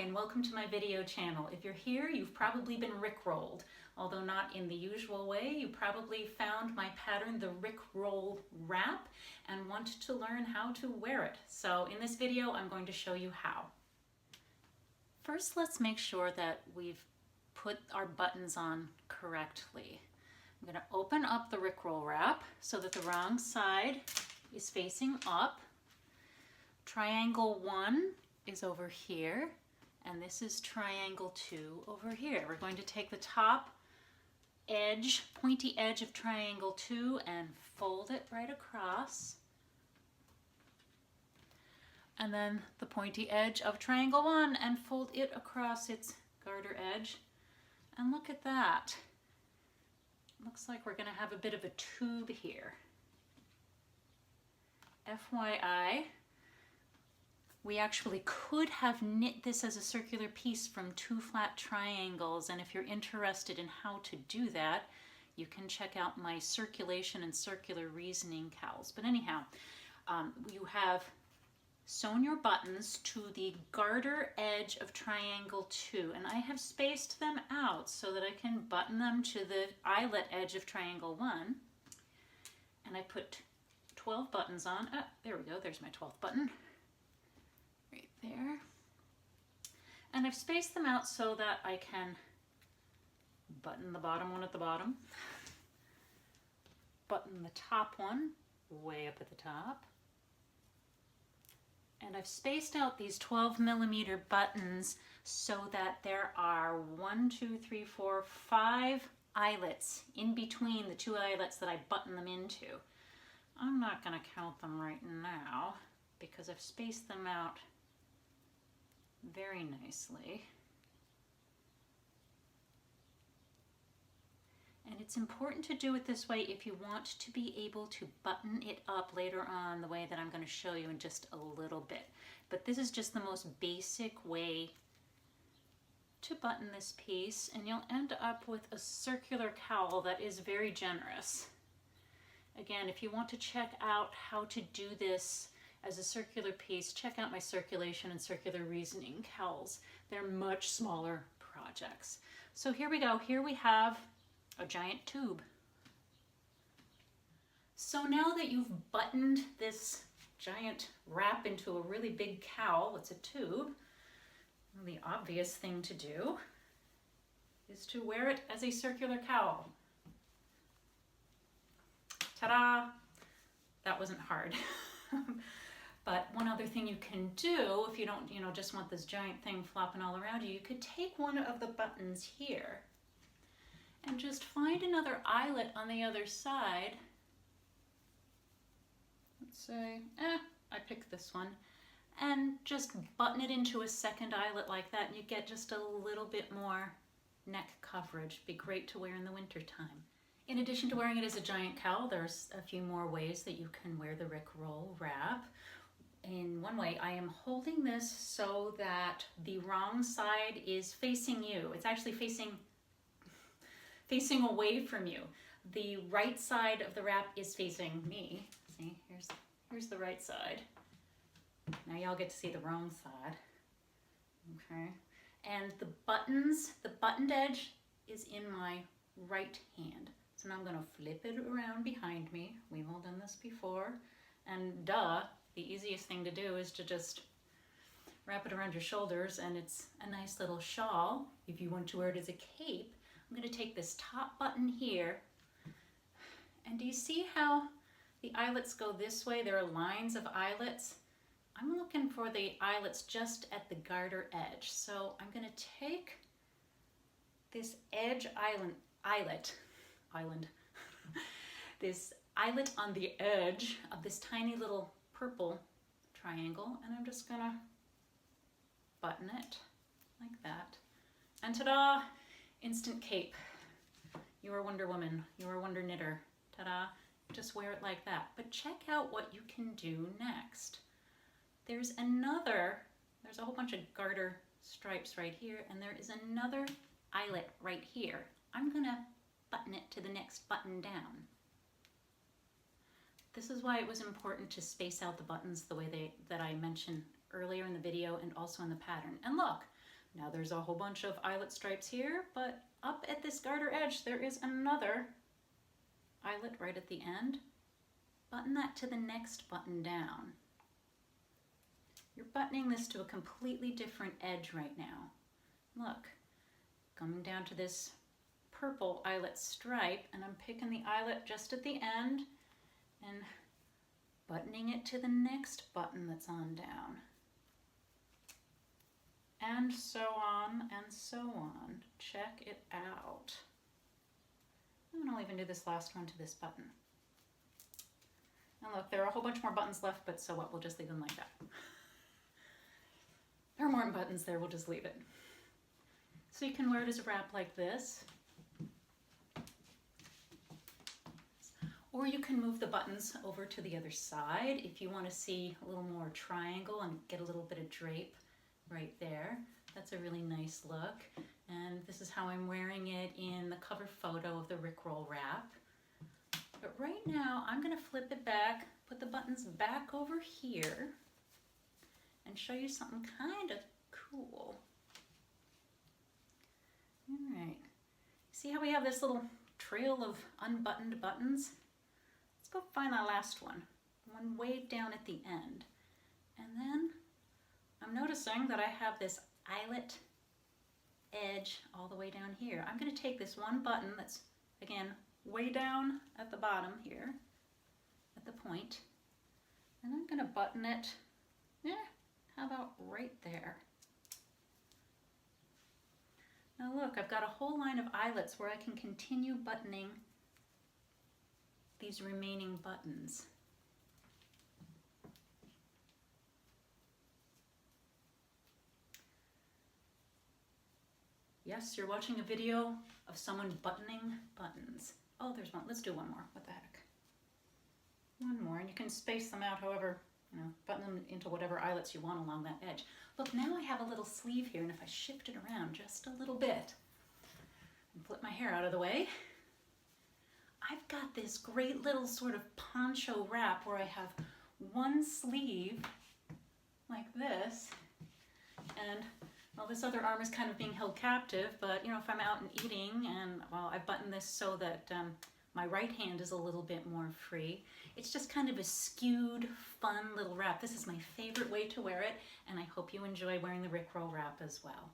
and welcome to my video channel. If you're here, you've probably been Rickrolled. Although not in the usual way, you probably found my pattern, the RickRoll wrap, and want to learn how to wear it. So in this video, I'm going to show you how. First, let's make sure that we've put our buttons on correctly. I'm going to open up the RickRoll wrap so that the wrong side is facing up. Triangle 1 is over here, and this is triangle 2 over here. We're going to take the top edge, pointy edge of triangle 2 and fold it right across. And then the pointy edge of triangle 1 and fold it across its garter edge. And look at that. Looks like we're going to have a bit of a tube here. FYI, we actually could have knit this as a circular piece from 2 flat triangles, and if you're interested in how to do that, you can check out my circulation and circular reasoning cowls. But anyhow, you have sewn your buttons to the garter edge of triangle 2, and I have spaced them out so that I can button them to the eyelet edge of triangle 1, and I put 12 buttons on. There we go, there's my 12th button. Right there. And I've spaced them out so that I can button the bottom one at the bottom, button the top one way up at the top, and I've spaced out these 12mm buttons so that there are 5 eyelets in between the 2 eyelets that I button them into. I'm not going to count them right now because I've spaced them out very nicely. And it's important to do it this way if you want to be able to button it up later on the way that I'm going to show you in just a little bit. But this is just the most basic way to button this piece, and you'll end up with a circular cowl that is very generous. Again, if you want to check out how to do this as a circular piece, check out my circulation and circular reasoning cowls. They're much smaller projects. So here we go. Here we have a giant tube. So now that you've buttoned this giant wrap into a really big cowl, it's a tube, the obvious thing to do is to wear it as a circular cowl. Ta-da! That wasn't hard. But one other thing you can do, if you don't, just want this giant thing flopping all around you, you could take one of the buttons here and just find another eyelet on the other side. Let's say, I picked this one, and just button it into a second eyelet like that, and you get just a little bit more neck coverage. Be great to wear in the winter time. In addition to wearing it as a giant cowl, there's a few more ways that you can wear the RickRoll wrap. In one way, I am holding this so that the wrong side is facing you. It's actually facing away from you. The right side of the wrap is facing me. See, here's the right side. Now y'all get to see the wrong side. Okay. And the buttoned edge is in my right hand. So now I'm going to flip it around behind me. We've all done this before. And duh, the easiest thing to do is to just wrap it around your shoulders, and it's a nice little shawl. If you want to wear it as a cape, I'm going to take this top button here, and do you see how the eyelets go this way? There are lines of eyelets. I'm looking for the eyelets just at the garter edge. So I'm going to take this edge eyelet, this eyelet on the edge of this tiny little purple triangle, and I'm just gonna button it like that. And ta-da! Instant cape. You are Wonder Woman. You are Wonder Knitter. Ta-da! Just wear it like that. But check out what you can do next. There's a whole bunch of garter stripes right here, and there is another eyelet right here. I'm gonna button it to the next button down. This is why it was important to space out the buttons the way that I mentioned earlier in the video and also in the pattern. And look, Now there's a whole bunch of eyelet stripes here, but up at this garter edge there is another eyelet right at the end. Button that to the next button down. You're buttoning this to a completely different edge right now. Look, coming down to this purple eyelet stripe, and I'm picking the eyelet just at the end and buttoning it to the next button that's on down. And so on and so on. Check it out. And I'll even do this last one to this button. And look, there are a whole bunch more buttons left, but so what, we'll just leave them like that. There are more buttons there, we'll just leave it. So you can wear it as a wrap like this. Or you can move the buttons over to the other side if you want to see a little more triangle and get a little bit of drape right there. That's a really nice look. And this is how I'm wearing it in the cover photo of the RickRoll wrap. But right now I'm going to flip it back, put the buttons back over here, and show you something kind of cool. All right. See how we have this little trail of unbuttoned buttons? Let's go find that last one way down at the end. And then I'm noticing that I have this eyelet edge all the way down here. I'm going to take this one button that's, again, way down at the bottom here, at the point, and I'm going to button it, how about right there? Now look, I've got a whole line of eyelets where I can continue buttoning these remaining buttons. Yes, you're watching a video of someone buttoning buttons. Oh, there's one. Let's do one more. What the heck? One more, and you can space them out however, button them into whatever eyelets you want along that edge. Look, now I have a little sleeve here, and if I shift it around just a little bit and flip my hair out of the way, I've got this great little sort of poncho wrap where I have one sleeve like this, and well, this other arm is kind of being held captive, but if I'm out and eating, and well, I button this so that my right hand is a little bit more free. It's just kind of a skewed, fun little wrap. This is my favorite way to wear it, and I hope you enjoy wearing the RickRoll wrap as well.